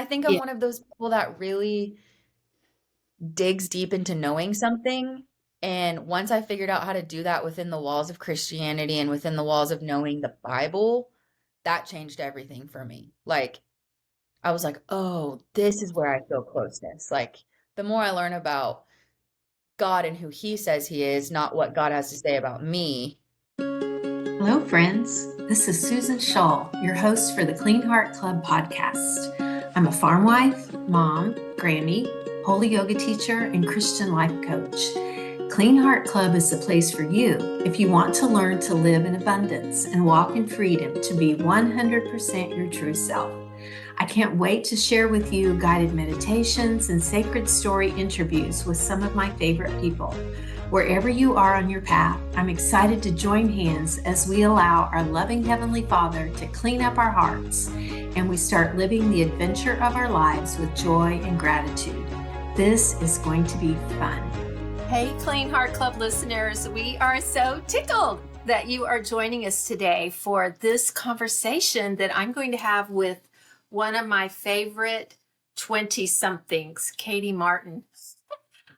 I think I'm Yeah. one of those people that really digs deep into knowing something. And once I figured out how to do that within the walls of Christianity and within the walls of knowing the Bible, that changed everything for me. Like, I was like, oh, this is where I feel closeness. Like, the more I learn about God and who He says He is, not what God has to say about me. Hello, friends. This is Susan Shull, your host for the Clean Heart Club podcast. I'm a farm wife, mom, Grammie, holy yoga teacher, and Christian life coach. Clean Heart Club is the place for you if you want to learn to live in abundance and walk in freedom to be 100% your true self. I can't wait to share with you guided meditations and sacred story interviews with some of my favorite people. Wherever you are on your path, I'm excited to join hands as we allow our loving Heavenly Father to clean up our hearts and we start living the adventure of our lives with joy and gratitude. This is going to be fun. Hey, Clean Heart Club listeners, we are so tickled that you are joining us today for this conversation that I'm going to have with one of my favorite 20-somethings, Katie Martin.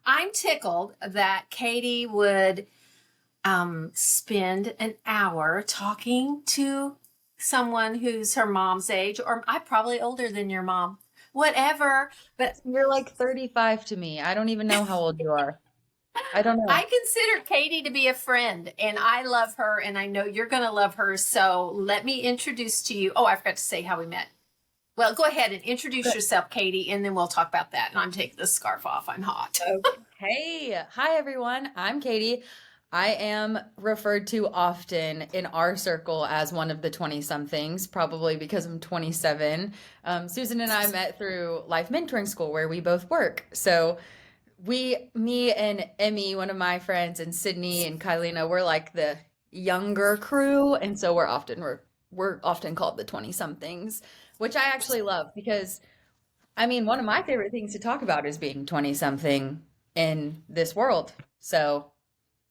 I'm tickled that Katie would spend an hour talking to someone who's her mom's age, or I'm probably older than your mom, whatever. But You're like 35 to me. I don't even know how old you are. I don't know. I consider Katie to be a friend, and I love her, and I know you're going to love her. So let me introduce to you. Oh, I forgot to say how we met. Well, go ahead and introduce yourself, Katie, and then we'll talk about that. And I'm taking the scarf off. I'm hot. Hey, hi everyone. I'm Katie. I am referred to often in our circle as one of the 20-somethings, probably because I'm 27. Susan and I met through Life Mentoring School where we both work. So me and Emmy, one of my friends, and Sydney and Kylina, we're like the younger crew, and so we're often called the 20-somethings, which I actually love because I mean, one of my favorite things to talk about is being 20-something in this world. So,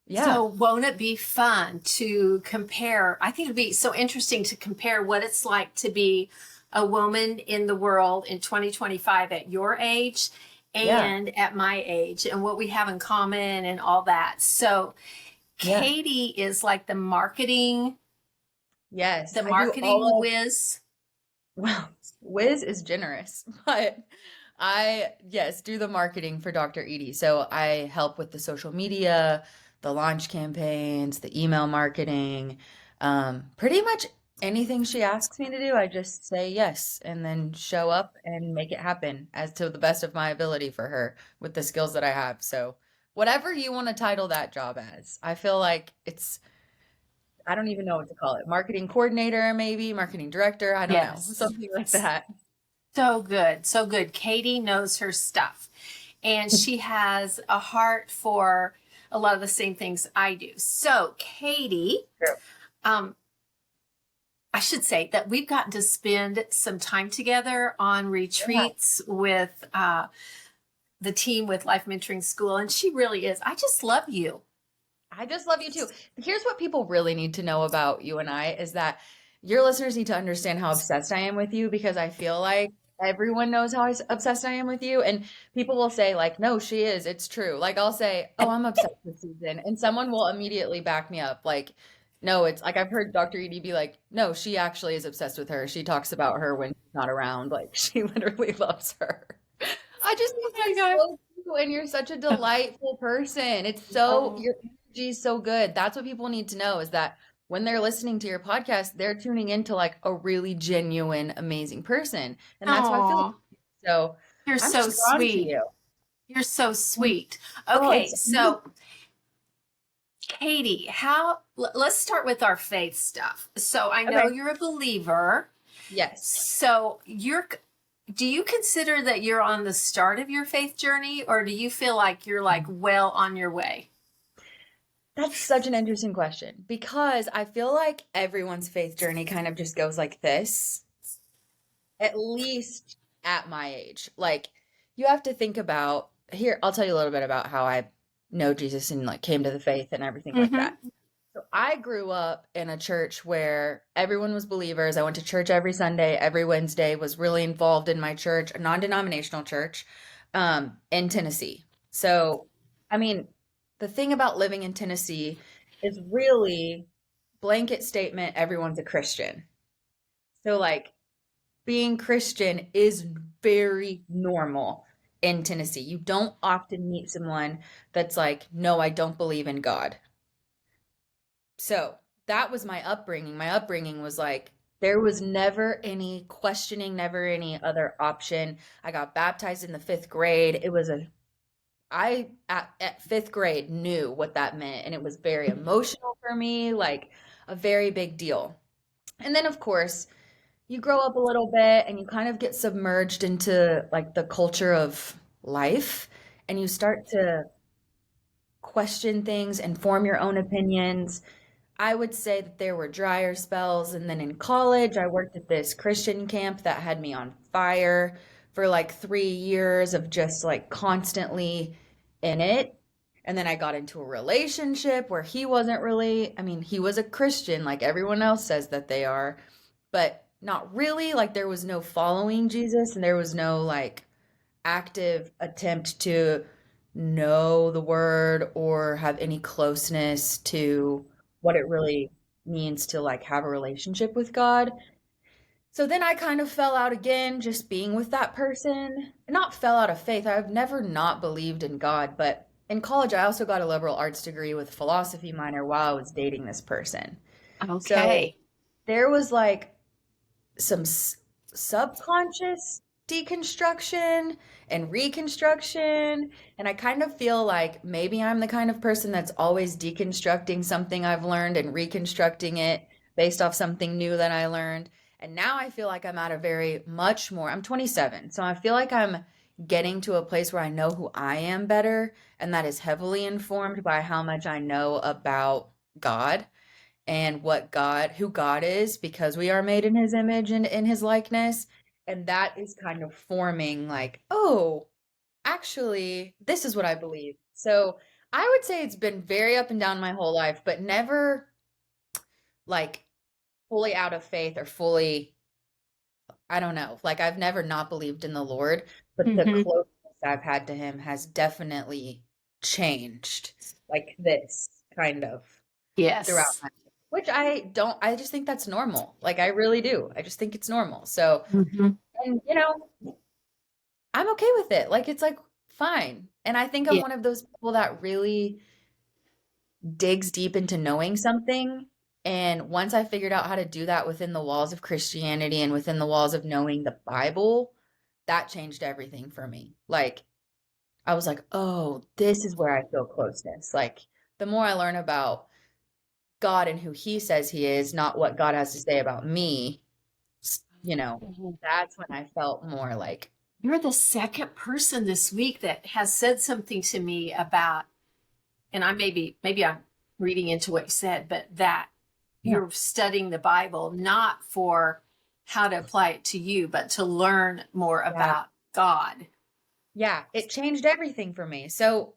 yeah. So won't it be fun to compare? I think it'd be so interesting to compare what it's like to be a woman in the world in 2025 at your age Yeah. and at my age and what we have in common and all that. So Yeah. Katie is like the marketing Yes. I do whiz. well, Wiz is generous, but yes, do the marketing for Dr. Edie. So I help with the social media, the launch campaigns, the email marketing, pretty much anything she asks me to do, I just say yes and then show up and make it happen as to the best of my ability for her with the skills that I have. So whatever you want to title that job as, I feel like I don't even know what to call it. Marketing coordinator, maybe, marketing director, I don't know, Yes. something like that. So good. So good. Katie knows her stuff and she has a heart for a lot of the same things I do. So Katie, True. I should say that we've gotten to spend some time together on retreats with the team with Life Mentoring School. And she really is. I just love you. I just love you too. Here's what people really need to know about you and I is that your listeners need to understand how obsessed I am with you because I feel like everyone knows how obsessed I am with you. And people will say, like, no, she is. It's true. Like, I'll say, oh, I'm obsessed with Susan. And someone will immediately back me up. Like, no, it's like I've heard Dr. Edie be like, no, she actually is obsessed with her. She talks about her when she's not around. Like, she literally loves her. I just think Oh you're so cute and you're such a delightful person. It's so, my your energy is so good. That's what people need to know is that when they're listening to your podcast, they're tuning into like a really genuine, amazing person. And that's how I feel. God. So You're I'm so just drawn to sweet. you. You're so sweet. Oh, Okay, it's so Katie, let's start with our faith stuff. So I know okay. you're a believer. Yes. So do you consider that you're on the start of your faith journey or do you feel like you're like well on your way? That's such an interesting question because I feel like everyone's faith journey kind of just goes like this, at least at my age. Like, you have to think about here, I'll tell you a little bit about how I know Jesus and like came to the faith and everything like Mm-hmm. that. So I grew up in a church where everyone was believers. I went to church every Sunday, every Wednesday, was really involved in my church, a non-denominational church, in Tennessee. So, I mean, the thing about living in Tennessee is really blanket statement, everyone's a Christian. So like being Christian is very normal in Tennessee. You don't often meet someone that's like, no, I don't believe in God. So that was my upbringing. My upbringing was like, there was never any questioning, never any other option. I got baptized in the fifth grade. At fifth grade knew what that meant. And it was very emotional for me, like a very big deal. And then, of course, you grow up a little bit and you kind of get submerged into like the culture of life and you start to question things and form your own opinions. I would say that there were drier spells. And then in college, I worked at this Christian camp that had me on fire for like 3 years of just like constantly in it. And then I got into a relationship where he wasn't really, I mean, he was a Christian, like everyone else says that they are, but not really. Like there was no following Jesus and there was no like active attempt to know the word or have any closeness to what it really means to like have a relationship with God. So then I kind of fell out again just being with that person. Not fell out of faith. I've never not believed in God, but in college I also got a liberal arts degree with philosophy minor while I was dating this person. So Okay. there was like some subconscious deconstruction and reconstruction. And I kind of feel like maybe I'm the kind of person that's always deconstructing something I've learned and reconstructing it based off something new that I learned. And now I feel like I'm at a very much more, I'm 27. So I feel like I'm getting to a place where I know who I am better. And that is heavily informed by how much I know about God and who God is, because we are made in his image and in his likeness. And that is kind of forming like, oh, actually, this is what I believe. So I would say it's been very up and down my whole life, but never like fully out of faith or fully, I don't know, like I've never not believed in the Lord, but the Hmm. closeness I've had to him has definitely changed like this kind of throughout Yes. my life, which I just think that's normal. Like I really do. I just think it's normal. So, Hmm. and I'm okay with it. Like it's like fine. And I think I'm Yeah. one of those people that really digs deep into knowing something. And once I figured out how to do that within the walls of Christianity and within the walls of knowing the Bible, that changed everything for me. Like I was like, "Oh, this is where I feel closeness." Like the more I learn about God and who he says he is, not what God has to say about me, you know, Mhm. that's when I felt more like, You're the second person this week that has said something to me about, and I maybe I'm reading into what you said, but that yeah, you're studying the Bible not for how to apply it to you, but to learn more yeah, about God. yeah, it changed everything for me. So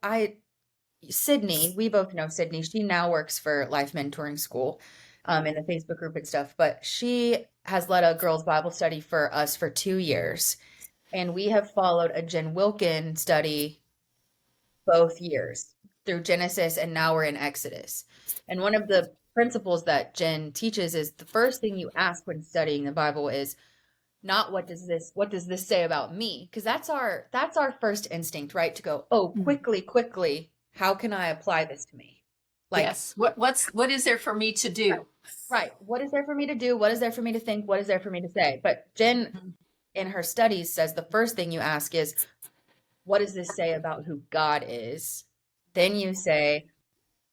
Sydney, we both know Sydney. She now works for Life Mentoring School, in the Facebook group and stuff, but she has led a girls' Bible study for us for 2 years. And we have followed a Jen Wilkin study both years through Genesis, and now we're in Exodus. And one of the principles that Jen teaches is the first thing you ask when studying the Bible is not what does this say about me? Because that's our first instinct, right? To go, oh, Mm. quickly, how can I apply this to me? Like, Yes. What is there for me to right, do? right. What is there for me to do? What is there for me to think? What is there for me to say? But Jen in her studies says the first thing you ask is, what does this say about who God is? Then you say,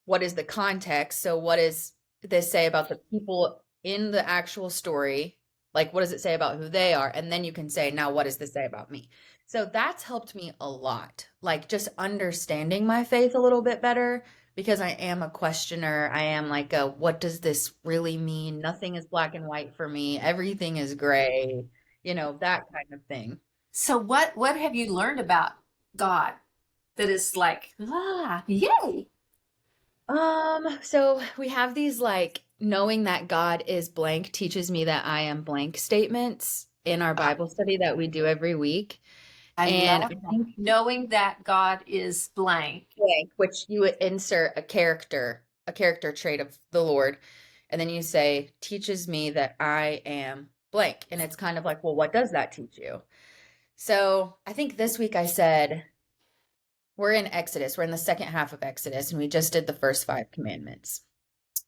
what is the context? So what does this say about the people in the actual story? Like, what does it say about who they are? And then you can say, now, what does this say about me? So that's helped me a lot. Like, just understanding my faith a little bit better because I am a questioner. I am like, what does this really mean? Nothing is black and white for me. Everything is gray, that kind of thing. So what have you learned about God that is like, yay? So we have these like knowing that God is blank teaches me that I am blank statements in our Uh, Bible study that we do every week. I And love I that. think Knowing that God is blank. blank, which you would insert a character trait of the Lord, and then you say, teaches me that I am blank. And it's kind of like, well, what does that teach you? So I think this week I said, we're in Exodus, we're in the second half of Exodus, and we just did the first five commandments.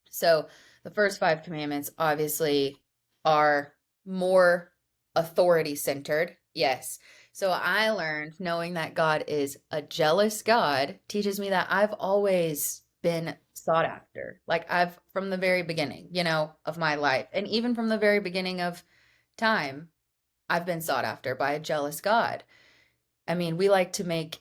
So the first five commandments obviously are more authority centered. Yes. So I learned knowing that God is a jealous God teaches me that I've always been sought after. Like I've from the very beginning, of my life, and even from the very beginning of time, I've been sought after by a jealous God. I mean, we like to make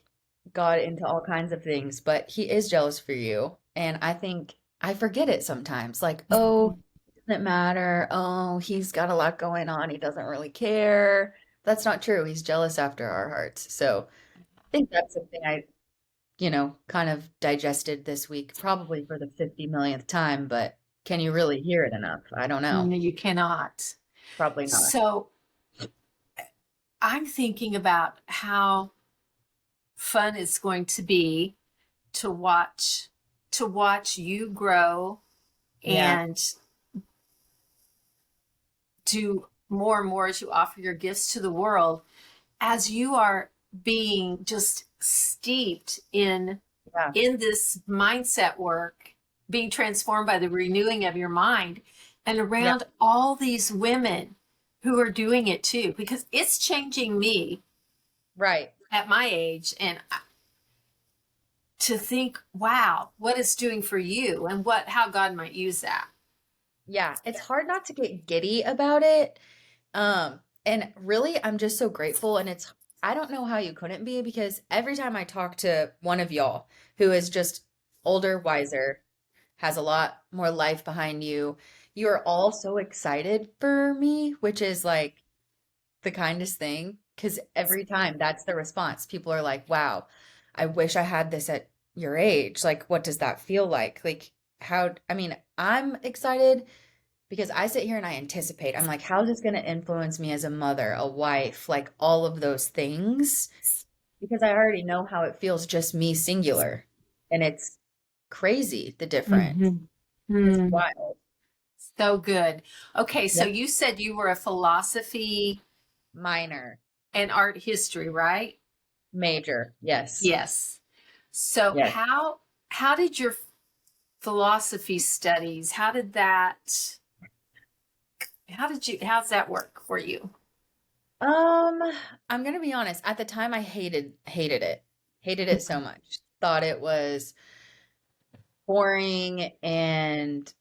God into all kinds of things, but he is jealous for you. And I think I forget it sometimes. Like, oh, it doesn't matter. Oh, he's got a lot going on. He doesn't really care. That's not true. He's jealous after our hearts. So I think that's something I, kind of digested this week, probably for the 50 millionth time, but can you really hear it enough? I don't know. No, you cannot. Probably not. So I'm thinking about how fun it's going to be to watch you grow Yeah. and do more and more as you offer your gifts to the world, as you are being just steeped Yeah. in this mindset work, being transformed by the renewing of your mind, and Yeah. around all these women who are doing it too, because it's changing me Right. at my age. And to think, wow, what it's doing for you and how God might use that. Yeah, it's hard not to get giddy about it. And really, I'm just so grateful. And I don't know how you couldn't be because every time I talk to one of y'all who is just older, wiser, has a lot more life behind you, you are all so excited for me, which is like the kindest thing. Because every time that's the response. People are like, wow, I wish I had this at your age. Like, what does that feel like? Like, I mean, I'm excited because I sit here and I anticipate. I'm like, how is this going to influence me as a mother, a wife, like all of those things? Because I already know how it feels just me singular. And it's crazy, the difference. It's Mm-hmm. wild. So good. Okay, so Yep. you said you were a philosophy Minor, and art history, right? major. Yes. Yes. So Yes. how did your philosophy studies, how's that work for you? Um, I'm gonna be honest. At the time, I hated it. Hated it so much. Thought it was boring and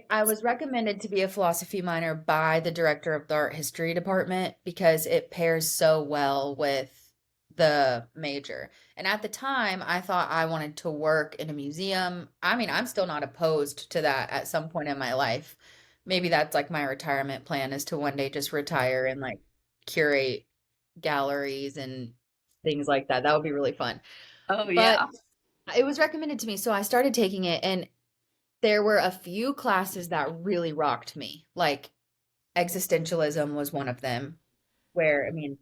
I was recommended to be a philosophy minor by the director of the art history department because it pairs so well with the major. And at the time, I thought I wanted to work in a museum. I mean, I'm still not opposed to that at some point in my life. Maybe that's like my retirement plan is to one day just retire and like curate galleries and things like that. That would be really fun. Oh But yeah. it was recommended to me, so I started taking it, and there were a few classes that really rocked me. Like existentialism was one of them, where, I mean,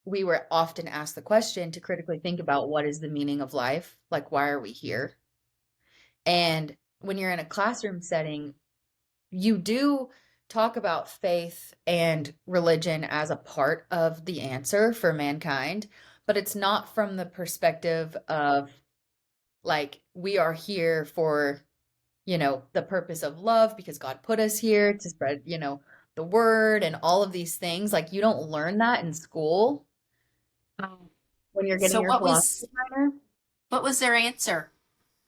we were often asked the question to critically think about what is the meaning of life? Like, why are we here? And when you're in a classroom setting, you do talk about faith and religion as a part of the answer for mankind, but it's not from the perspective of like, we are here for the purpose of love because God put us here to spread, the word and all of these things. Like you don't learn that in school Um, when you're getting so your philosophy minor. what was their answer?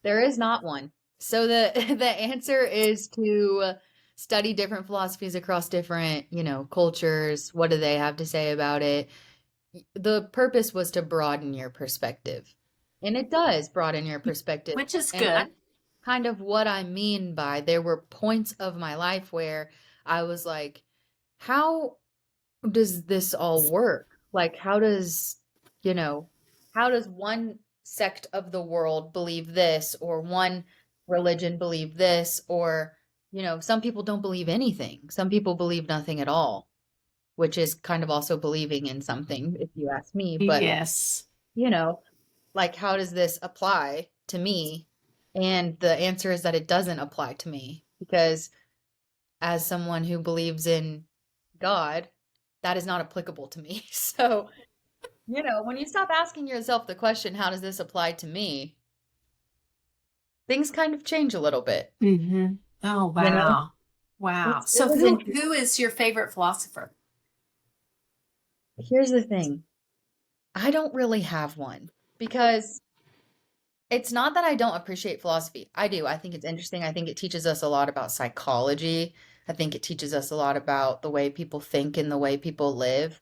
There is not one. So the the answer is to study different philosophies across different, cultures. What do they have to say about it? The purpose was to broaden your perspective. And it does broaden your perspective. Which is And good. kind of what I mean by there were points of my life where I was like, how does this all work? Like, you know, how does one sect of the world believe this or one religion believe this, or, some people don't believe anything. Some people believe nothing at all, which is kind of also believing in something, if you ask me. But, Yes. you know, like, how does this apply to me? And the answer is that it doesn't apply to me, because as someone who believes in God, that is not applicable to me. So, when you stop asking yourself the question, how does this apply to me? Things kind of change a little bit, Mm-hmm. Oh, you know? wow. Wow. It So was interesting. who is your favorite philosopher? Here's the thing. I don't really have one, because it's not that I don't appreciate philosophy. I do. I think it's interesting. I think it teaches us a lot about psychology. I think it teaches us a lot about the way people think and the way people live.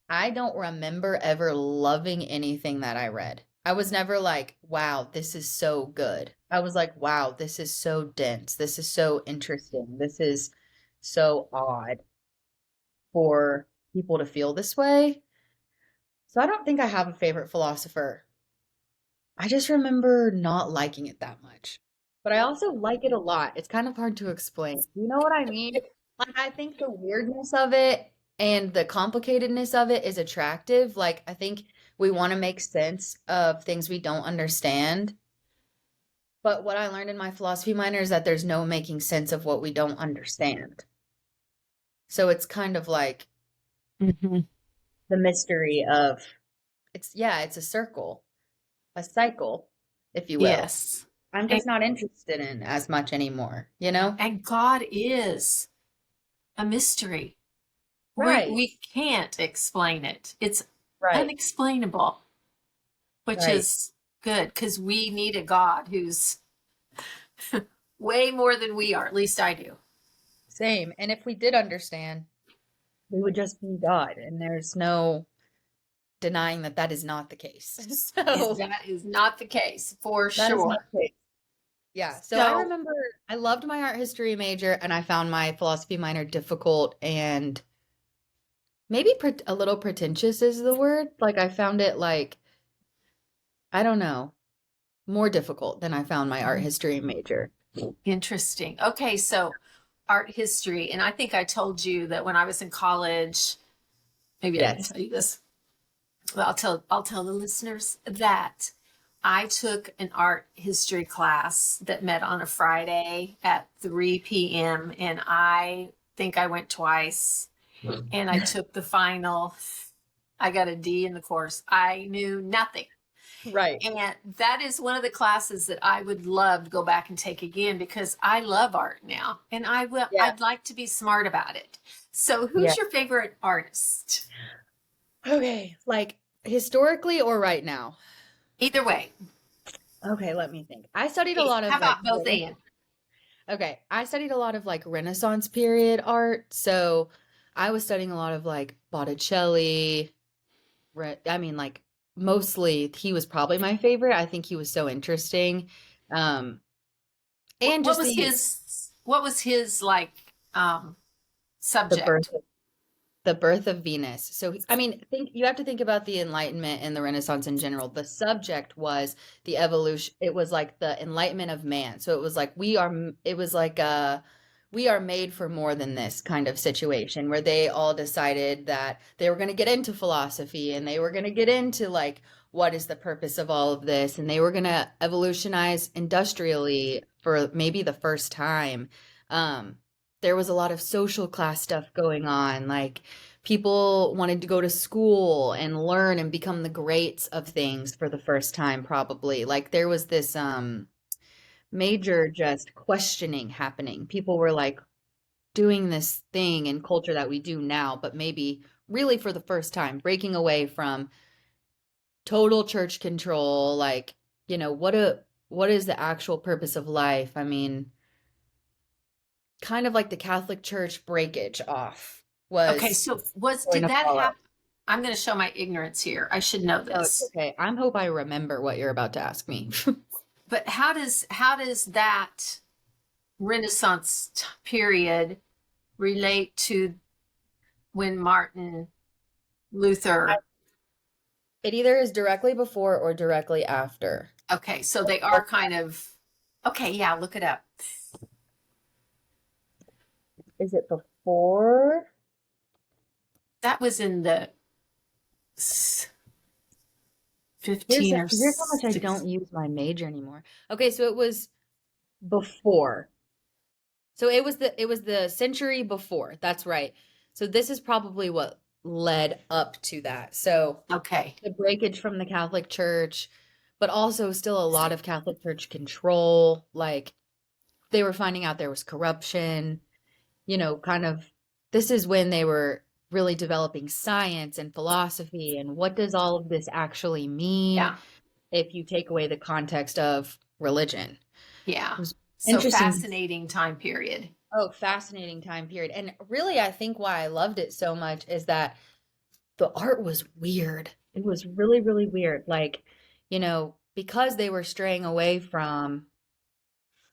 I don't remember ever loving anything that I read. I was never like, wow, this is so good. I was like, wow, this is so dense. This is so interesting. This is so odd for people to feel this way. So I don't think I have a favorite philosopher. I just remember not liking it that much. But I also like it a lot. It's kind of hard to explain. You know what I mean? Like, I think the weirdness of it and the complicatedness of it is attractive. Like, I think we want to make sense of things we don't understand. But what I learned in my philosophy minor is that there's no making sense of what we don't understand. So it's kind of like Mm-hmm. the mystery of it's a circle, a cycle, if you will. Yes. I'm And, just not interested in as much anymore, you know? and God is a mystery. We Right, we can't explain it. It's right, unexplainable, which right. is good because we need a God who's way more than we are. At least I do. Same. And if we did understand, we would just be God. And there's no denying that that is not the case. And So that is not the case for that is not sure. the case. Yeah. So I So, remember I loved my art history major, and I found my philosophy minor difficult and maybe a little pretentious is the word. Like, I found it like, I don't know, more difficult than I found my art history major. interesting. Okay, so art history. And I think I told you that when I was in college, maybe I didn't Yes. tell you this. Well, I'll tell the listeners that I took an art history class that met on a Friday at 3 p.m. and I think I went twice and I took the final. I got a D in the course. I knew nothing. Right. And that is one of the classes that I would love to go back and take again because I love art now and Yeah. I'd like to be smart about it. So Yeah. who's your favorite artist? Okay. Like, historically or right now? Either way. Okay, let me think. I studied a lot How of like about both and? Okay, I studied a lot of like Renaissance period art. So I was studying a lot of like Botticelli. I mean, like, mostly he was probably my favorite. I think he was so interesting. Um, and What just was his like the birth subject? the birth of Venus. So, I mean, think you have to think about the Enlightenment and the Renaissance in general. The subject was the evolution. It was like the enlightenment of man. So it was like it was like we are made for more than this kind of situation, where they all decided that they were going to get into philosophy, and they were going to get into like, what is the purpose of all of this? And they were going to evolutionize industrially for maybe the first time. Um, there was a lot of social class stuff going on. Like, people wanted to go to school and learn and become the greats of things for the first time, probably. Like, there was this major just questioning happening. People were like doing this thing in culture that we do now, but maybe really for the first time, breaking away from total church control. Like, what is the actual purpose of life? I mean, kind of like the Catholic Church breakage off Okay, was so going did to that follow. happen? I'm going to show my ignorance here. I should know No, it's this. okay. I hope I remember what you're about to ask me. But how does that Renaissance period relate to when Martin I- Luther? It either is directly before or directly after. Okay, so they are kind of Okay, yeah, look it up. Is it before? That was in the Here's 15 or here's how much I 6. don't use my major anymore. Okay, so it was before. So it was the century before. That's right. So this is probably what led up to that. So Okay. the breakage from the Catholic Church, but also still a lot of Catholic Church control. Like they were finding out there was corruption, kind of this is when they were really developing science and philosophy and what does all of this actually mean Yeah. if you take away the context of religion. Yeah. It was So interesting. fascinating time period. Oh, fascinating time period. And really, I think why I loved it so much is that the art was weird. It was really, really weird. Like, because they were straying away from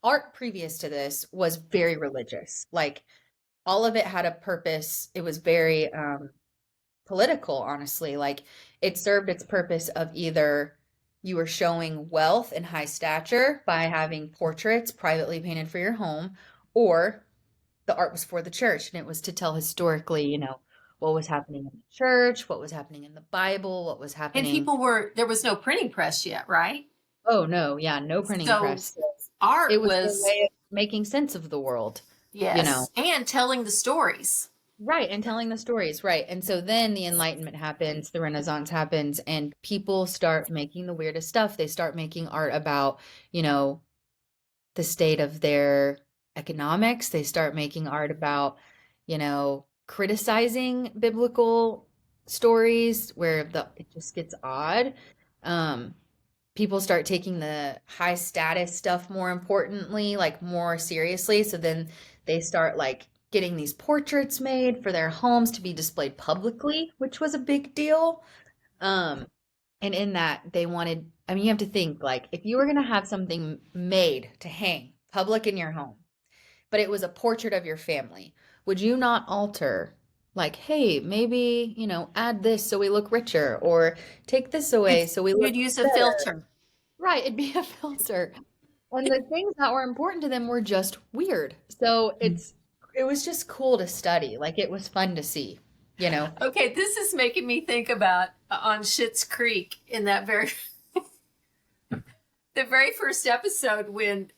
art previous to this was very religious. Like, all of it had a purpose. It was very political, honestly. Like, it served its purpose of either you were showing wealth and high stature by having portraits privately painted for your home, or the art was for the church and it was to tell historically, what was happening in the church, what was happening in the Bible, what was And happening. there was no printing press yet, right? Oh no, yeah, no printing So press. It art was their was, way of making sense of the world, you know. yes, and telling the stories. Right, and telling the stories, right. And so then the Enlightenment happens, the Renaissance happens, and people start making the weirdest stuff. They start making art about, you know, the state of their economics. They start making art about, criticizing biblical stories where it just gets odd. Um, People start taking the high status stuff more importantly, like more seriously. So then they start like getting these portraits made for their homes to be displayed publicly, which was a big deal. Um, and in that, they wanted, I mean, you have to think like if you were going to have something made to hang public in your home, but it was a portrait of your family, would you not alter, like, hey, maybe, add this so we look richer, or take this away so we look You'd use a better? filter. Right, it'd be a filter. And the things that were important to them were just weird. So it was just cool to study. Like it was fun to see, you know. Okay, this is making me think about on Schitt's Creek in that the very first episode when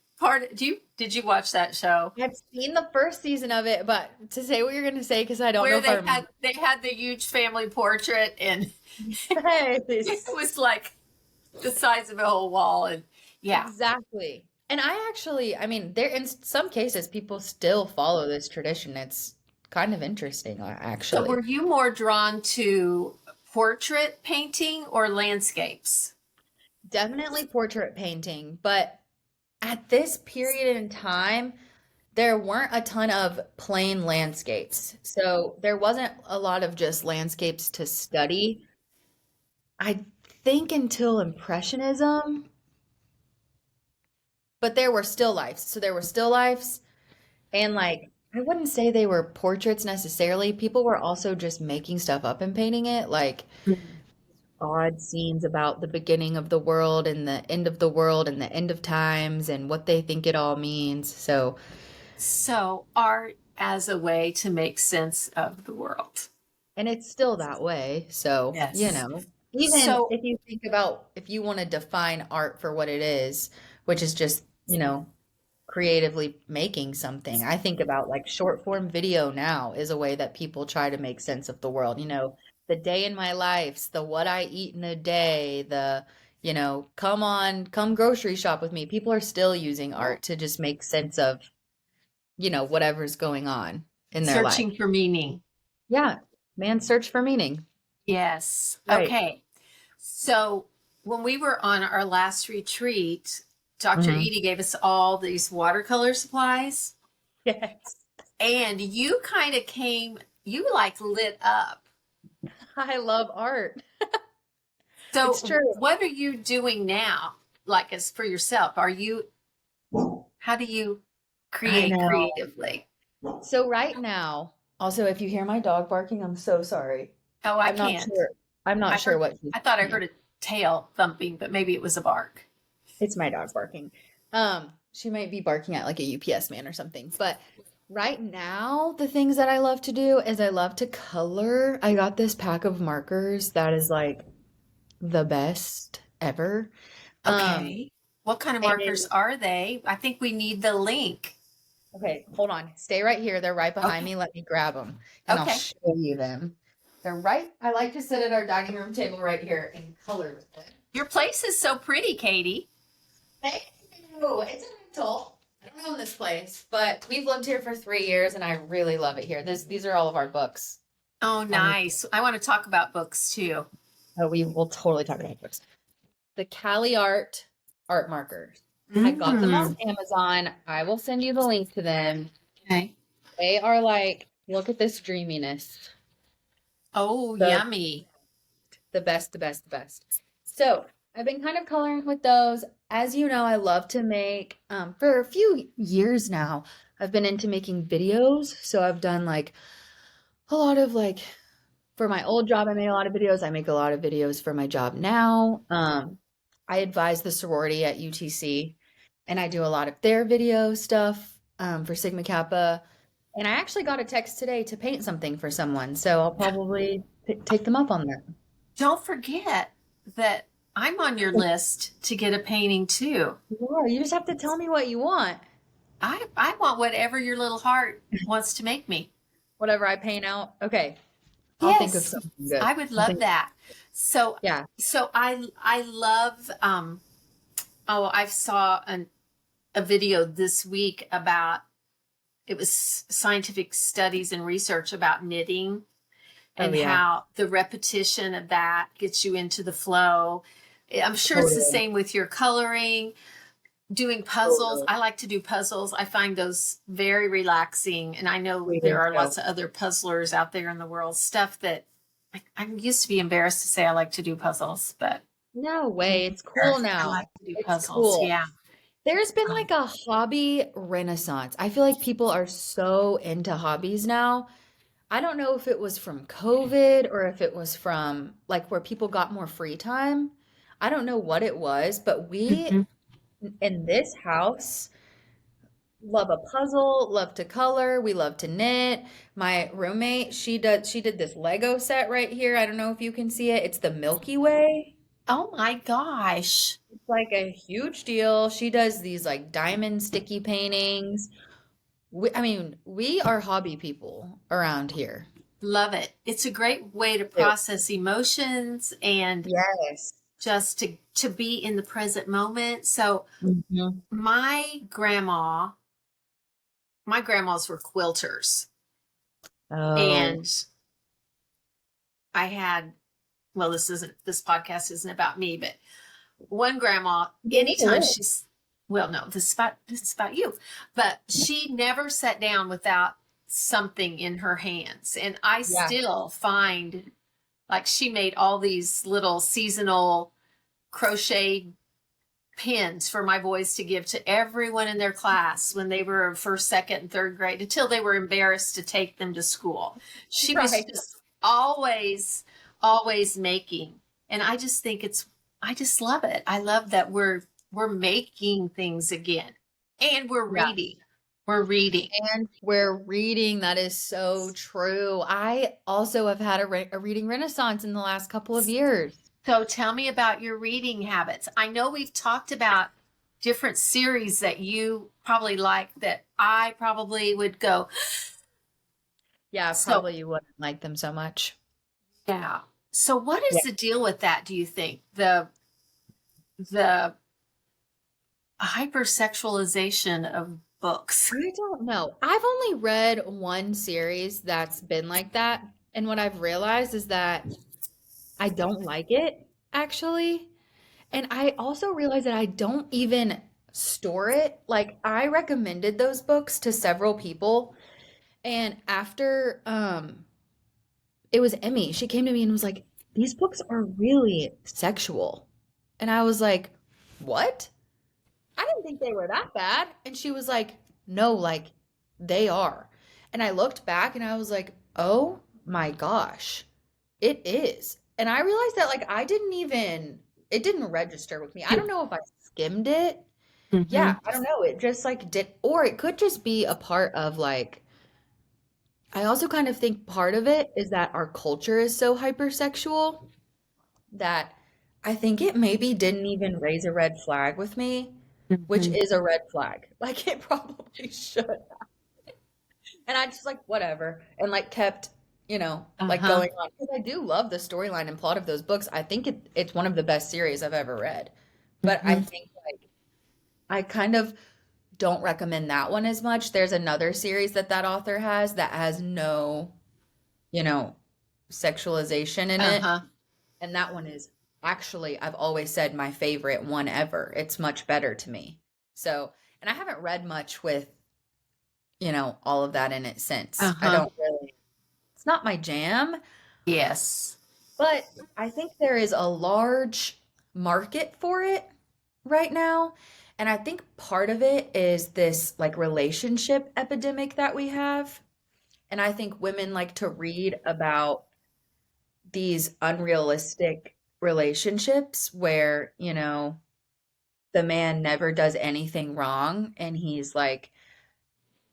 did you watch that show? I've seen the first season of it, but to say what you're going to say because I don't know Where if I remember. they had the huge family portrait and it Yes. was like the size of a whole wall and yeah. Exactly. And I mean, there in some cases people still follow this tradition. It's kind of interesting, So actually. were you more drawn to portrait painting or landscapes? Definitely portrait painting, but at this period in time, there weren't a ton of plain landscapes. So there wasn't a lot of just landscapes to study. I think until Impressionism, but there were still lifes. So there were still lifes, and like I wouldn't say they were portraits necessarily. People were also just making stuff up and painting it, like odd scenes about the beginning of the world and the end of the world and the end of times and what they think it all means. So, So art as a way to make sense of the world. and it's still that way. So, Yes. even So if you think about if you want to define art for what it is, which is just, creatively making something. I think about like short form video now is a way that people try to make sense of the world. The day in my lives, the what I eat in a day, the, come grocery shop with me. People are still using art to just make sense of, whatever's going on in their life. searching for meaning. Yeah. Man's search for meaning. Yes. Right. Okay. So when we were on our last retreat, Dr. Mhm. Edie gave us all these watercolor supplies, Yes. and you like lit up. I love art. So It's true. what are you doing now? Like as for yourself, how do you I create know. creatively? So right now, also, if you hear my dog barking, I'm so sorry. Oh, I I'm not can't. sure. I'm not sure what he's I thought I yeah, heard a tail thumping, but maybe it was a bark. it's my dog barking. she might be barking at like a UPS man or something. But right now, the things that I love to do is I love to color. I got this pack of markers that is like the best ever. Um, Okay. What kind of markers and are they? I think we need the link. okay, hold on. Stay right here. They're right behind Okay. me. Let me grab them and I'll Okay. show you them. They're right. I like to sit at our dining room table right here and color with them. Your place is so pretty, Katie. Thank you. It's a rental. I don't own this place, but we've lived here for 3 years and I really love it here. These are all of our books. Oh, nice. I want to talk about books too. Oh, we will totally talk about books. The Cali art markers. I got them on Amazon. I will send you the link to them. Okay. They are like, look at this dreaminess. Oh, The yummy. the best, the best, the best. So I've been kind of coloring with those. As you know, I love to make, for a few years now, I've been into making videos. So I've done like a lot of like, for my old job, I made a lot of videos. I make a lot of videos for my job now. I advise the sorority at UTC and I do a lot of their video stuff, for Sigma Kappa. And I actually got a text today to paint something for someone. So I'll probably take them up on that. Don't forget that I'm on your list to get a painting too. Yeah, you just have to tell me what you want. I want whatever your little heart wants to make me. Whatever I paint out. Okay. I'll think of Yes, something good. I would I'll love think, that. So yeah. I love I saw a video this week about it was scientific studies and research about knitting Oh and yeah. how the repetition of that gets you into the flow. I'm sure it's the Totally. same with your coloring, doing puzzles. Totally. I like to do puzzles. I find those very relaxing. And I know We there do are too. lots of other puzzlers out there in the world, stuff that I used to be embarrassed to say I like to do puzzles, but No way. It's cool I now. like to do It's puzzles. cool. Yeah. There's been Um, like a hobby renaissance. I feel like people are so into hobbies now. I don't know if it was from COVID or if it was from like where people got more free time. I don't know what it was, but we mhm. in this house love a puzzle, love to color, we love to knit. My roommate, she did this Lego set right here. I don't know if you can see it. It's the Milky Way. Oh my gosh. It's like a huge deal. She does these like diamond sticky paintings. I mean, we are hobby people around here. Love it. It's a great way to Too. process emotions and Yes. just to be in the present moment. So Mhm. my grandmas were quilters, Oh, and I had, well, this podcast isn't about me, but one grandma, anytime oh, she's, well, no, this is about you, but she never sat down without something in her hands. And I yeah. still find like she made all these little seasonal crochet pins for my boys to give to everyone in their class when they were first, second, and third grade until they were embarrassed to take them to school. She was Right. just always making. And I just think I just love it. I love that we're making things again. And we're Yeah. reading. We're reading. And we're reading. That is so true. I also have had a reading renaissance in the last couple of years. So tell me about your reading habits. I know we've talked about different series that you probably like that I probably would go. Yeah, So, probably you wouldn't like them so much. yeah. So what is Yeah. the deal with that, do you think? The hypersexualization of books. I don't know. I've only read one series that's been like that. And what I've realized is that I don't like it, actually. And I also realized that I don't even store it. Like, I recommended those books to several people. And after it was Emmy, she came to me and was like, "These books are really sexual." And I was like, "What? I didn't think they were that bad." And she was like, "No, like they are." And I looked back and I was like, "Oh my gosh, it is." And I realized that like I didn't even, it didn't register with me. I don't know if I skimmed it, yeah, Mm-hmm. I don't know. It just like did, or it could just be a part of like, I also kind of think part of it is that our culture is so hypersexual that I think it maybe didn't even raise a red flag with me, which Mm-hmm. is a red flag. Like it probably should. And I just like whatever and like kept, like Uh-huh. going on because I do love the storyline and plot of those books. I think it's one of the best series I've ever read. But I Mm-hmm. think like I kind of don't recommend that one as much. There's another series that author has that has no, you know, sexualization in it. Uh-huh. And that one is actually, I've always said my favorite one ever. It's much better to me. So, and I haven't read much with, all of that in it since. I Uh-huh. don't really, it's not my jam, Yes. but I think there is a large market for it right now. And I think part of it is this like relationship epidemic that we have. And I think women like to read about these unrealistic relationships where, the man never does anything wrong and he's like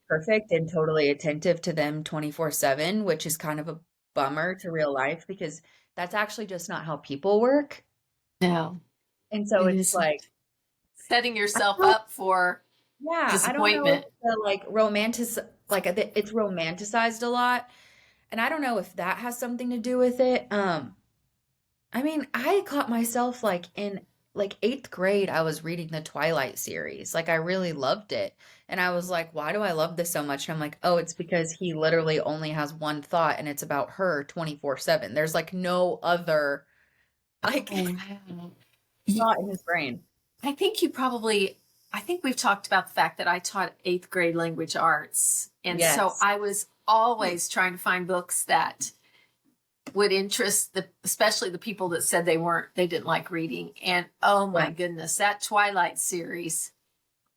perfect and totally attentive to them 24/7, which is kind of a bummer to real life because that's actually just not how people work. No, And so it it's like, isn't. Setting I yourself don't, up for yeah, I don't know if disappointment. the like it's romanticized a lot. And I don't know if that has something to do with it. I mean, I caught myself like in like eighth grade, I was reading the Twilight series. Like I really loved it. And I was like, why do I love this so much? And I'm like, oh, it's because he literally only has one thought and it's about her 24/7. There's like no other like Oh, wow. thought in his brain. I think you probably, I think we've talked about the fact that I taught eighth grade language arts. And so Yes. I was always trying to find books that would interest especially the people that said they didn't like reading. And oh Yeah. my goodness, that Twilight series,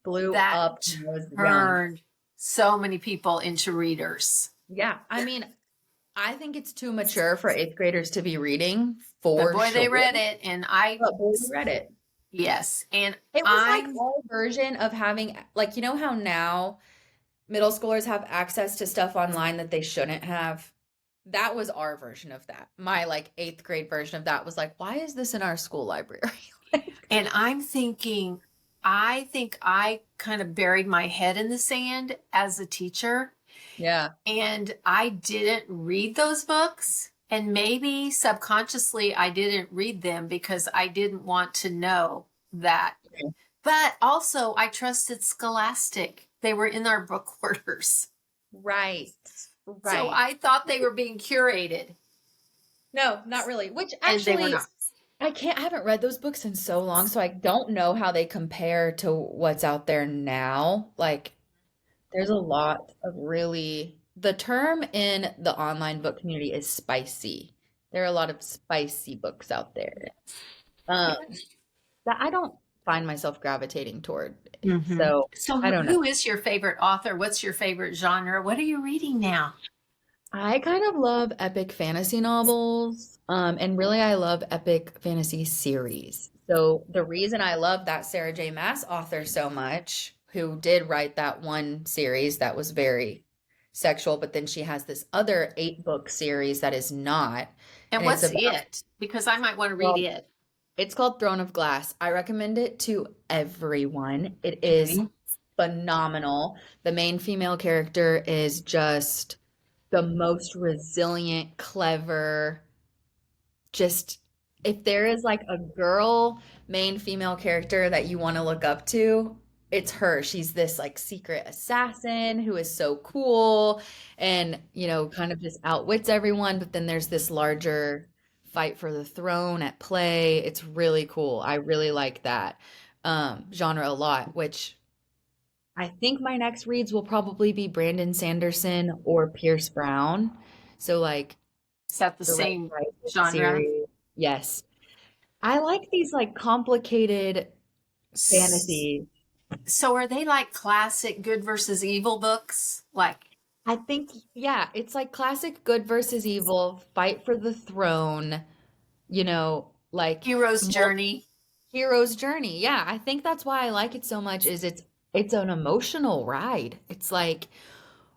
Blew that up when I was young. turned so many people into readers. Yeah. I mean, I think it's too mature for eighth graders to be reading But for boy, they sure. read it. And But boy, we read it. yes. And It was like I'm, our version of having, like, you know how now middle schoolers have access to stuff online that they shouldn't have? That was our version of that. My like eighth grade version of that was like, why is this in our school library? and I'm thinking, I think I kind of buried my head in the sand as a teacher, Yeah. and I didn't read those books. And maybe subconsciously I didn't read them because I didn't want to know that. But also, I trusted Scholastic. They were in our book orders. Right. So Right. I thought they were being curated, No, not really. Which and they were actually, not. I haven't read those books in so long, so I don't know how they compare to what's out there now. Like, there's a lot of really, the term in the online book community is spicy. There are a lot of spicy books out there. Um, that I don't find myself gravitating toward. Mm-hmm. So So, I don't know. who is your favorite author? What's your favorite genre? What are you reading now? I kind of love epic fantasy novels, and really I love epic fantasy series. So the reason I love that Sarah J. Maas author so much, who did write that one series that was very sexual, but then she has this other 8 book series that is not, And and it's what's about it? Because I might want to read well, it. it's called Throne of Glass. I recommend it to everyone. It is Okay. phenomenal. The main female character is just the most resilient, clever, just if there is like a girl main female character that you want to look up to, it's her. She's this like secret assassin who is so cool and, kind of just outwits everyone, but then there's this larger fight for the throne at play. It's really cool. I really like that genre a lot, which I think my next reads will probably be Brandon Sanderson or Pierce Brown. So like Is that the the Red same Rising genre? series. Yes. I like these like complicated S- fantasies. So, are they like classic good versus evil books? Like I think, yeah, it's like classic good versus evil, fight for the throne, like Hero's mul- Journey? hero's journey. Yeah, I think that's why I like it so much is it's an emotional ride. It's like,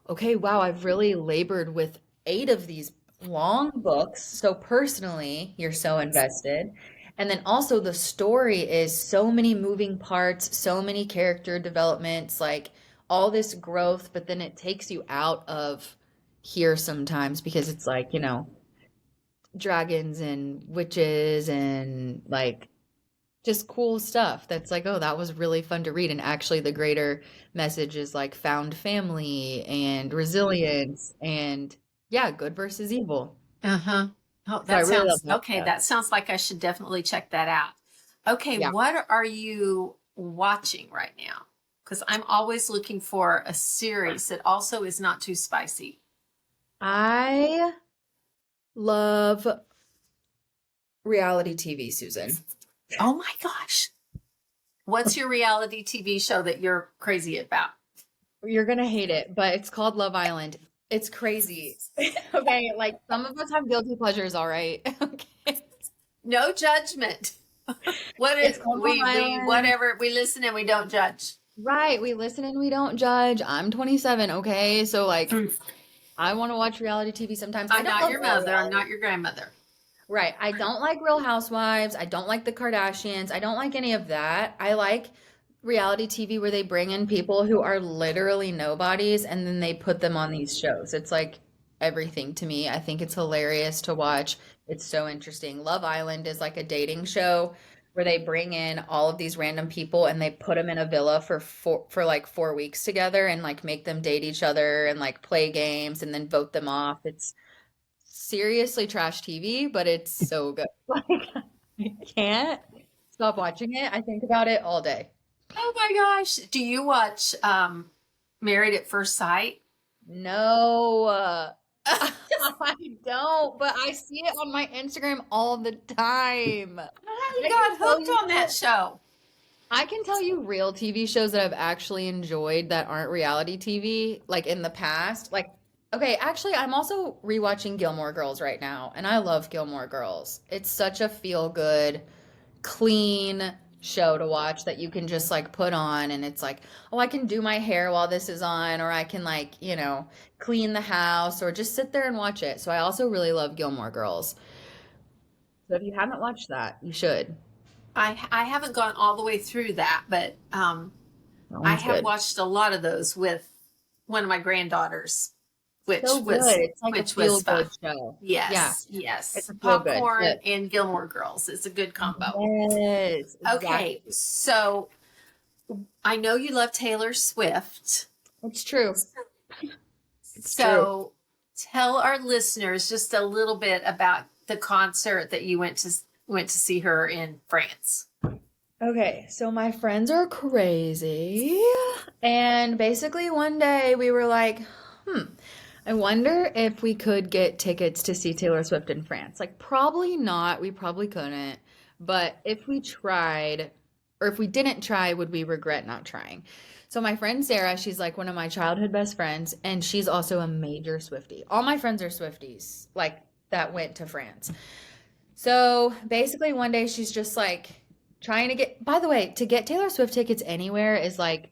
okay, wow, I've really labored with 8 of these long books. So personally, you're so invested. And then also the story is so many moving parts, so many character developments, like all this growth, but then it takes you out of here sometimes because it's like, dragons and witches and like just cool stuff that's like, oh, that was really fun to read. And actually, the greater message is like found family and resilience and yeah, good versus evil. Uh-huh. Oh, So I that really love sounds that okay. stuff. That sounds like I should definitely check that out. Okay, Yeah. what are you watching right now? Because I'm always looking for a series that also is not too spicy. I love reality TV, Susan. Oh my gosh. What's your reality TV show that you're crazy about? You're gonna hate it, but it's called Love Island. It's crazy. Okay, like some of us have guilty pleasures, all right? Okay. No judgment. What It's is called Love we Island. whatever we listen and we don't judge. Right, we listen and we don't judge. I'm 27, okay? So like Mm. I want to watch reality TV sometimes. I I'm don't not love your all mother. I'm reality. not your grandmother. Right. I don't like Real Housewives. I don't like the Kardashians. I don't like any of that. I like reality TV where they bring in people who are literally nobodies and then they put them on these shows. It's like everything to me. I think it's hilarious to watch. It's so interesting. Love Island is like a dating show where they bring in all of these random people and they put them in a villa for like 4 weeks together and like make them date each other and like play games and then vote them off. It's seriously trash TV, but it's so good. Like I can't stop watching it. I think about it all day. Oh my gosh. Do you watch Married at First Sight? No, I don't, but I see it on my Instagram all the time. I I can got tell hooked you on that that show. I can tell you real TV shows that I've actually enjoyed that aren't reality TV, like in the past. Like, okay, actually, I'm also rewatching Gilmore Girls right now, and I love Gilmore Girls. It's such a feel good, clean show to watch that you can just like put on, and it's like, oh, I can do my hair while this is on, or I can like, clean the house, or just sit there and watch it. So I also really love Gilmore Girls. So if you haven't watched that, you should. I haven't gone all the way through that, but That I one's have good. watched a lot of those with one of my granddaughters, So good. It's like a which was feel fun. good show. Yeah, Yes, it's yes. a feel good. Popcorn But and Gilmore Girls. It's a good combo. yes, Okay, exactly. so I know you love Taylor Swift. It's true. It's true. So tell our listeners just a little bit about the concert that you went to see her in France. Okay, so my friends are crazy. And basically one day we were like, hmm, I wonder if we could get tickets to see Taylor Swift in France. Like, probably not. We probably couldn't. But if we tried, or if we didn't try, would we regret not trying? So my friend Sarah, she's like one of my childhood best friends, and she's also a major Swiftie. All my friends are Swifties, like that went to France. So basically, one day she's just like trying to get, by the way, to get Taylor Swift tickets anywhere is like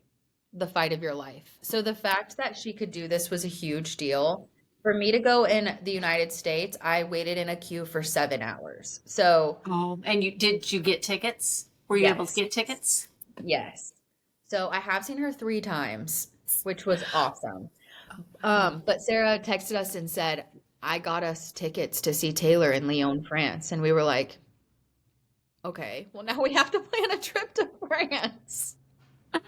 the fight of your life. So the fact that she could do this was a huge deal. For me to go in the United States, I waited in a queue for 7 hours. So, Oh, and did you get tickets? Were you able to yes, get tickets? yes. So I have seen her 3 times, which was awesome. But Sarah texted us and said, I got us tickets to see Taylor in Lyon, France. And we were like, okay, well, now we have to plan a trip to France. So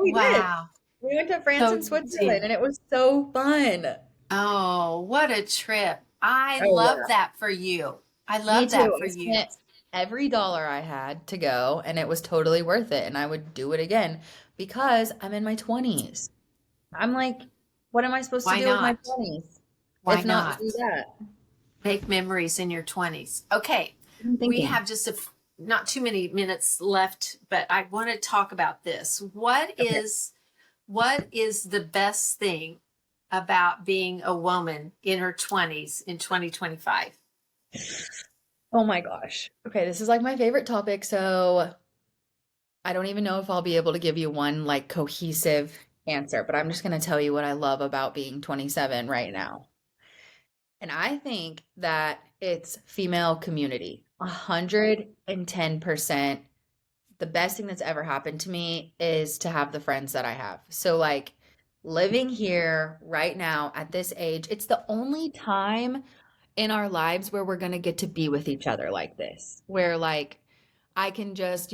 we did. Wow. We went to France So and you Switzerland, did. and it was so fun. Oh, what a trip. I Oh, love yeah. that for you. I Me love too. that for I you. spent every dollar I had to go, and it was totally worth it. And I would do it again because I'm in my 20s. I'm like, what am I supposed to Why do with my not? 20s Why if not do not? that? Make memories in your 20s. Okay. I'm We thinking. have just not too many minutes left, but I want to talk about this. Okay. What is the best thing about being a woman in her 20s in 2025? Oh my gosh. Okay, this is like my favorite topic, so I don't even know if I'll be able to give you one like cohesive answer, but I'm just going to tell you what I love about being 27 right now. And I think that it's female community. 110%. The best thing that's ever happened to me is to have the friends that I have. So like living here right now at this age, it's the only time in our lives where we're going to get to be with each other like this, where like I can just,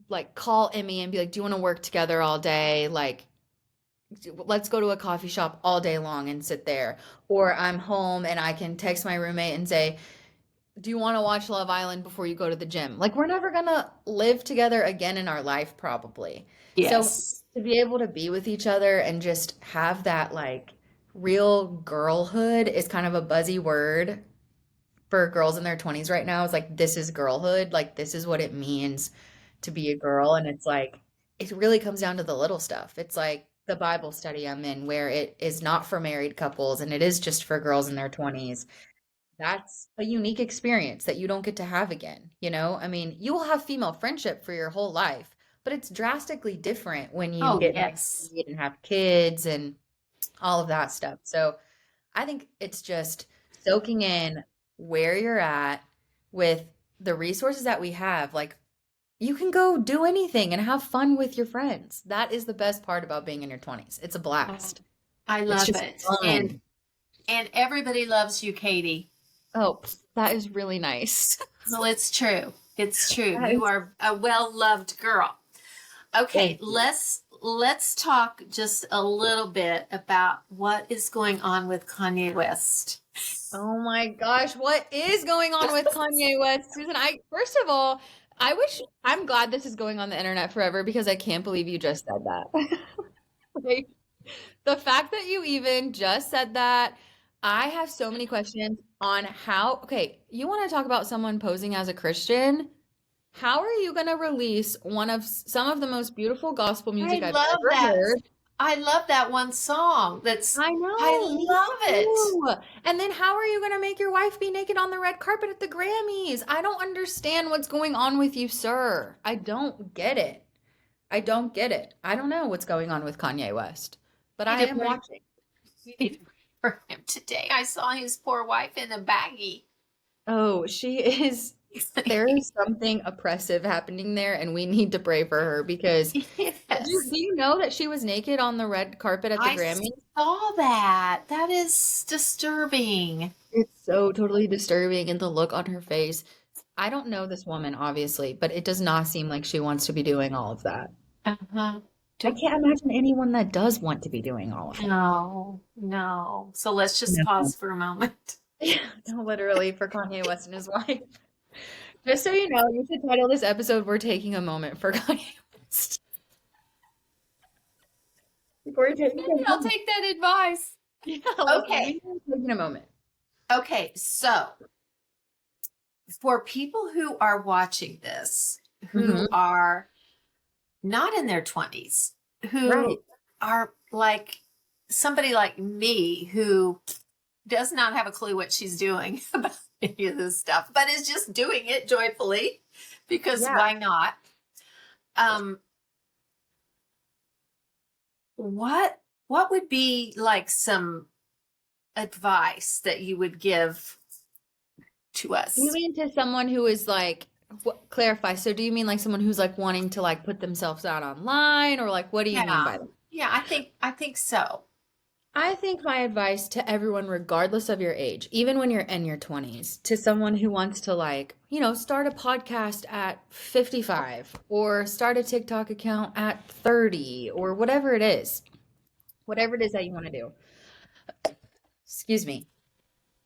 like call Emmy and be like, "Do you want to work together all day?" Like, let's go to a coffee shop all day long and sit there. Or I'm home and I can text my roommate and say, "Do you want to watch Love Island before you go to the gym?" Like, we're never gonna live together again in our life, probably. So Yes. to be able to be with each other and just have that like real girlhood is kind of a buzzy word for girls in their 20s right now. Is like, this is girlhood. Like, this is what it means to be a girl. And it's like, it really comes down to the little stuff. It's like the Bible study I'm in, where it is not for married couples and it is just for girls in their 20s. That's a unique experience that you don't get to have again. I mean, you will have female friendship for your whole life, but it's drastically different when you Oh, get yes. married and have kids and all of that stuff. So I think it's just soaking in where you're at with the resources that we have. Like, you can go do anything and have fun with your friends. That is the best part about being in your 20s. It's a Oh, blast. I It's love just it. And fun. and everybody loves you, Katie. Oh, that is really nice. Well, it's true. It's true. That You is, are a well-loved girl. Okay, thank you. let's talk just a little bit about what is going on with Kanye West. Oh my gosh, what is going on with Kanye West? Susan, first of all, I'm glad this is going on the internet forever because I can't believe you just said that. Like, the fact that you even just said that, I have so many questions on how, okay, you want to talk about someone posing as a Christian? How are you going to release some of the most beautiful gospel I music I've love ever that. heard? I love that one song. I I know, me love it. too. And then how are you going to make your wife be naked on the red carpet at the Grammys? I don't understand what's going on with you, sir. I don't get it. I don't get it. I don't know what's going on with Kanye West, but You I need to am pray, watching. you need to pray for him today. I saw his poor wife in a baggie. Oh, she is. There is something oppressive happening there, and we need to pray for her because Yes. do you know that she was naked on the red carpet at the I Grammys? saw that. That is disturbing. It's so totally disturbing, and the look on her face. I don't know this woman, obviously, but it does not seem like she wants to be doing all of that. Uh-huh. I Do- can't imagine anyone that does want to be doing all of that. No, no. So let's just No. pause for a moment. Yeah, no, literally for Kanye West and his wife. Just so you know, you should title this episode "We're Taking a Moment for Kanye West." We're taking Maybe a I'll moment. take that advice. Yeah, like Okay. we are taking a moment. Okay. So for people who are watching this, who Hmm. are not in their 20s, Right. who are like somebody like me who does not have a clue what she's doing about any of this stuff, but is just doing it joyfully because Yeah. why not? Um, what would be like some advice that you would give to You us? mean to someone who is like, clarify. So do you mean like someone who's like wanting to like put themselves out online, or like what do you mean Yeah. by that? Yeah, I think so. I think my advice to everyone, regardless of your age, even when you're in your 20s, to someone who wants to, like, start a podcast at 55 or start a TikTok account at 30 or whatever it is that you want to do. Excuse me.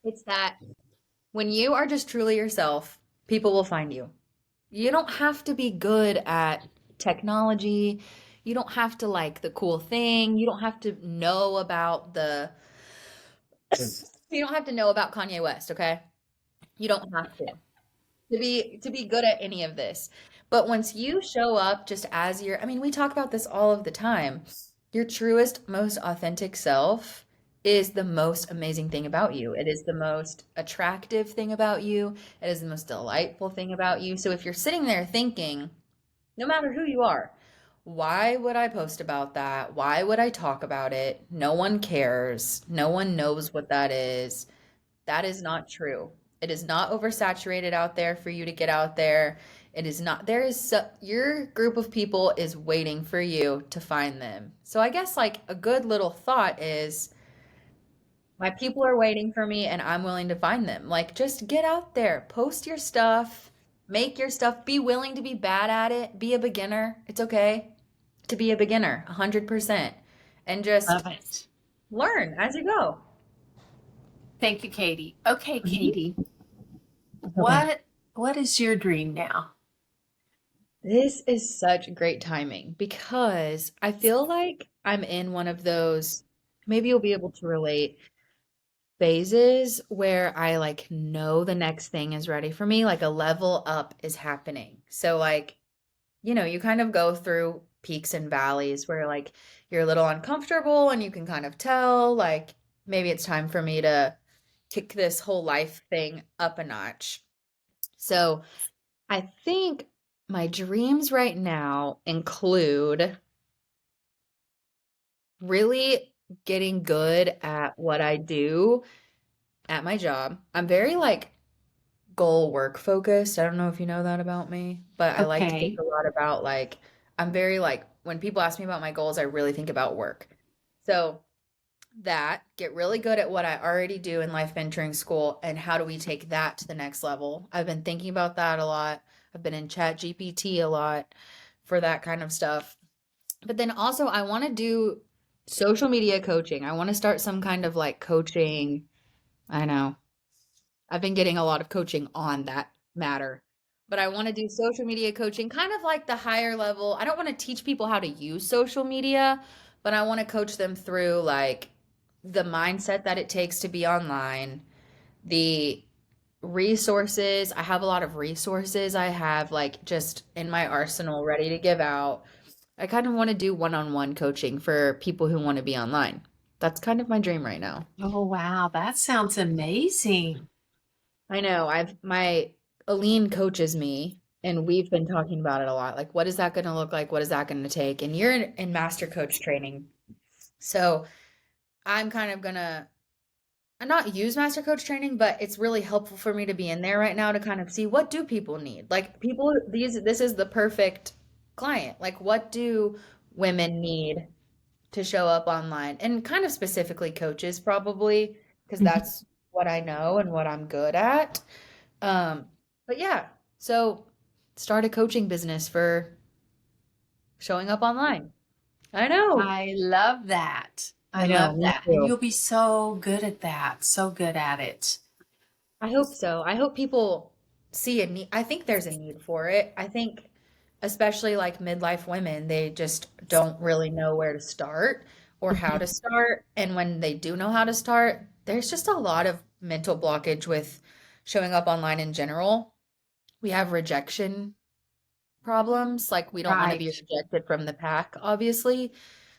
It's that when you are just truly yourself, people will find you. You don't have to be good at technology. You don't have to like the cool thing. You don't have to know about you don't have to know about Kanye West, okay? You don't have to be good at any of this. But once you show up just I mean, we talk about this all of the time. Your truest, most authentic self is the most amazing thing about you. It is the most attractive thing about you. It is the most delightful thing about you. So if you're sitting there thinking, no matter who you are, why would I post about that? Why would I talk about it? No one cares. No one knows what that is. That is not true. It is not oversaturated out there for you to get out there. It is not, your group of people is waiting for you to find them. So I guess like a good little thought is my people are waiting for me and I'm willing to find them. Like just get out there, post your stuff, make your stuff, be willing to be bad at it, be a beginner. It's okay to be a beginner, 100%. And just Love it. learn as you go. Thank you, Katie. Okay, Mhm. Katie, Okay. what is your dream now? This is such great timing because I feel like I'm in one of those, maybe you'll be able to relate, phases where I like know the next thing is ready for me, like a level up is happening. So like, you kind of go through peaks and valleys where like you're a little uncomfortable and you can kind of tell like maybe it's time for me to kick this whole life thing up a notch. So I think my dreams right now include really getting good at what I do at my job. I'm very like goal work focused. I don't know if you know that about me, but I like to think Okay. a lot about like, I'm very like, when people ask me about my goals, I really think about work. So that, get really good at what I already do in life mentoring school, and how do we take that to the next level? I've been thinking about that a lot. I've been in Chat GPT a lot for that kind of stuff. But then also, I want to do social media coaching. I want to start some kind of like coaching. I know I've been getting a lot of coaching on that matter. But I want to do social media coaching, kind of like the higher level. I don't want to teach people how to use social media, but I want to coach them through like the mindset that it takes to be online, the resources. I have a lot of resources I have like just in my arsenal ready to give out. I kind of want to do one-on-one coaching for people who want to be online. That's kind of my dream right now. Oh, wow. That sounds amazing. I know. My Aline coaches me and we've been talking about it a lot. Like, what is that going to look like? What is that going to take? And you're in master coach training. So I'm kind of gonna not use master coach training, but it's really helpful for me to be in there right now to kind of see what do people need? Like this is the perfect client. Like what do women need to show up online? And kind of specifically coaches probably, because Mhm. that's what I know and what I'm good at. Um, but yeah, so start a coaching business for showing up online. I know. I love that. I I know, love me that. And too. you'll be so good at that. So good at it. I hope so. I hope people see a need. I think there's a need for it. I think, especially like midlife women, they just don't really know where to start or how Mhm. to start. And when they do know how to start, there's just a lot of mental blockage with showing up online in general. We have rejection problems. Like, we don't want to be Right. rejected from the pack, obviously.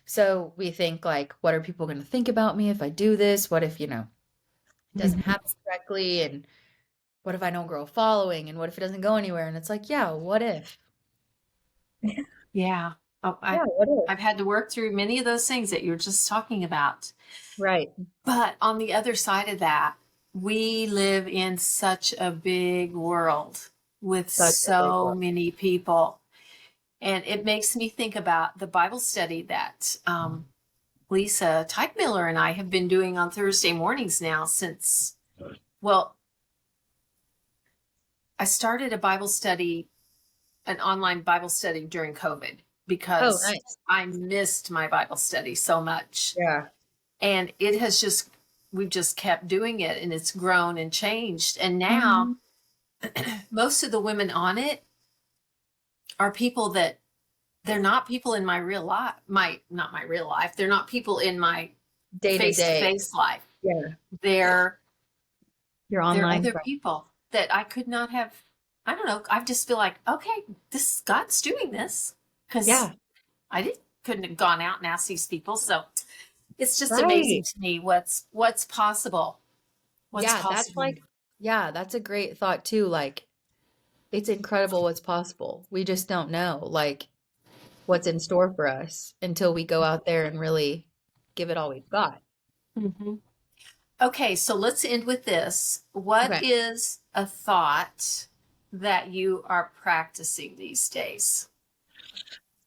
So we think, like, what are people going to think about me if I do this? What if, it doesn't Mhm. happen correctly? And what if I don't grow a following? And what if it doesn't go anywhere? And it's like, yeah, what if? Yeah. Oh, Yeah, what if? I've had to work through many of those things that you were just talking about. Right. But on the other side of that, we live in such a big world with Such a big so one. many people. And it makes me think about the Bible study that Lisa Teichmiller and I have been doing on Thursday mornings now since, well, I started a Bible study, an online Bible study during COVID Oh, because nice. I missed my Bible study so much. Yeah. And it has just, we've just kept doing it and it's grown and changed. And now Mhm. most of the women on it are people that they're not people in my real life, not my real life. They're not people in my Day to face to day. face life. Yeah. They're Your they're online other friend. people that I could not have. I don't know. I just feel like, okay, this God's doing this because Yeah. I couldn't have gone out and asked these people. So It's just amazing Right. to me what's possible. What's Yeah, possible. that's a great thought too. Like, it's incredible what's possible. We just don't know, like, what's in store for us until we go out there and really give it all we've got. Hmm. Okay, so let's end with this. What Okay. is a thought that you are practicing these days?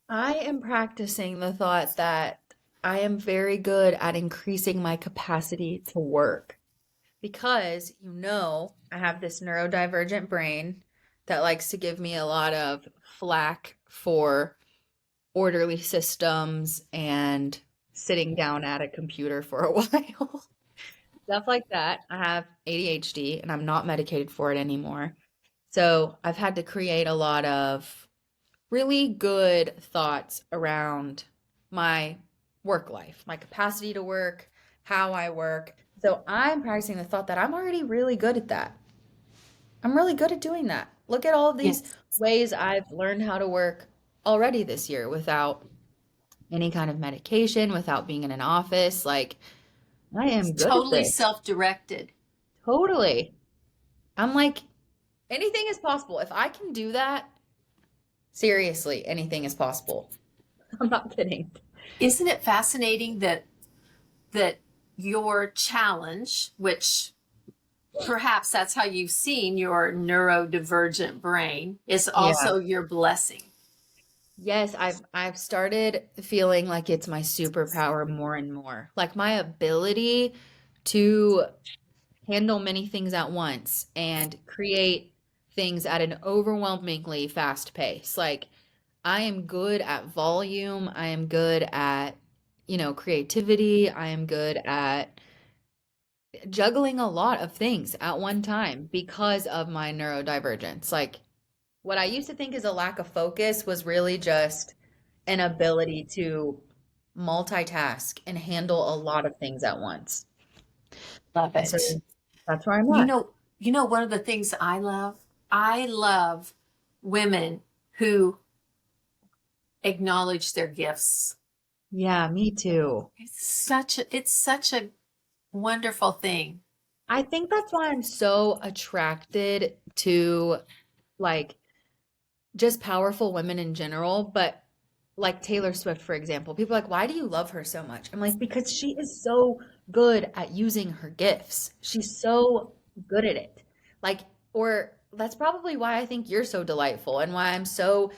I am practicing the thought that I am very good at increasing my capacity to work because, I have this neurodivergent brain that likes to give me a lot of flack for orderly systems and sitting down at a computer for a while. Stuff like that. I have ADHD and I'm not medicated for it anymore. So I've had to create a lot of really good thoughts around my work life, my capacity to work, how I work. So I'm practicing the thought that I'm already really good at that. I'm really good at doing that. Look at all of these Yes. ways I've learned how to work already this year without any kind of medication, without being in an office. Like, I It's am good at totally this. self-directed. Totally. I'm like, anything is possible. If I can do that, seriously, anything is possible. I'm not kidding. Isn't it fascinating that your challenge, which perhaps that's how you've seen your neurodivergent brain, is Yeah. also your blessing? Yes, I've started feeling like it's my superpower more and more. Like my ability to handle many things at once and create things at an overwhelmingly fast pace. Like I am good at volume, I am good at, creativity, I am good at juggling a lot of things at one time because of my neurodivergence. Like what I used to think is a lack of focus was really just an ability to multitask and handle a lot of things at once. Love And so it. that's where I'm You at. know, one of the things I love women who acknowledge their gifts. Yeah, me too. It's such a wonderful thing. I think that's why I'm so attracted to like just powerful women in general, but like Taylor Swift, for example. People are like, why do you love her so much? I'm like, because she is so good at using her gifts. She's so good at it. Like, or that's probably why I think you're so delightful and why I'm so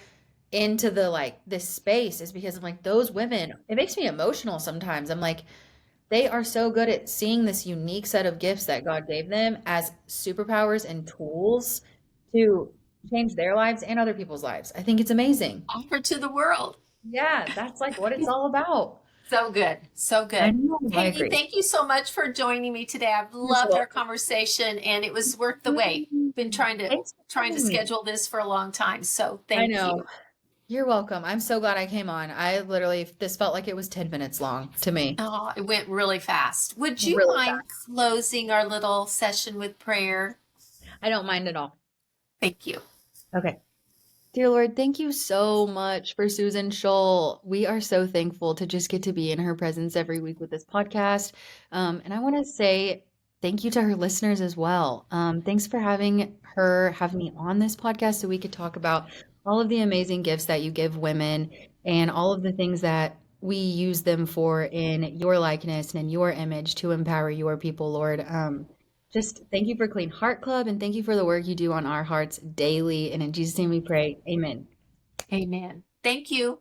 into the like this space is because I'm like, those women, it makes me emotional sometimes. I'm like, they are so good at seeing this unique set of gifts that God gave them as superpowers and tools to change their lives and other people's lives. I think it's amazing. Offer to the world. Yeah, that's like what it's all about. So good. So I good. know, I Katie, agree. thank you so much for joining me today. I've You're so loved our welcome. conversation and it was worth the wait. Been Thanks for trying to having me. schedule this for a long time. So I thank know. you. You're welcome. I'm so glad I came on. I literally, this felt like it was 10 minutes long to me. Oh, it went really fast. Would you Really mind fast. closing our little session with prayer? I don't mind at all. Thank you. Okay. Dear Lord, thank you so much for Susan Scholl. We are so thankful to just get to be in her presence every week with this podcast. And I want to say thank you to her listeners as well. Thanks for having me on this podcast so we could talk about all of the amazing gifts that you give women and all of the things that we use them for in your likeness and in your image to empower your people, Lord. Just thank you for Clean Heart Club and thank you for the work you do on our hearts daily. And in Jesus' name we pray. Amen. Amen. Thank you.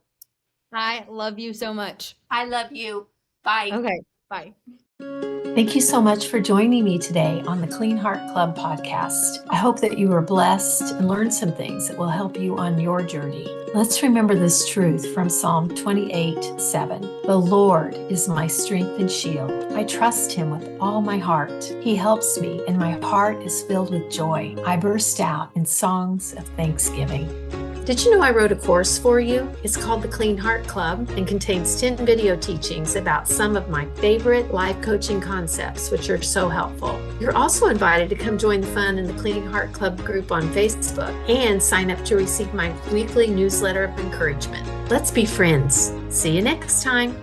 I love you so much. I love you. Bye. Okay. Bye. Thank you so much for joining me today on the Clean Heart Club podcast. I hope that you were blessed and learned some things that will help you on your journey. Let's remember this truth from Psalm 28:7. The Lord is my strength and shield. I trust him with all my heart. He helps me, and my heart is filled with joy. I burst out in songs of thanksgiving. Did you know I wrote a course for you? It's called the Clean Heart Club and contains 10 video teachings about some of my favorite life coaching concepts, which are so helpful. You're also invited to come join the fun in the Clean Heart Club group on Facebook and sign up to receive my weekly newsletter of encouragement. Let's be friends. See you next time.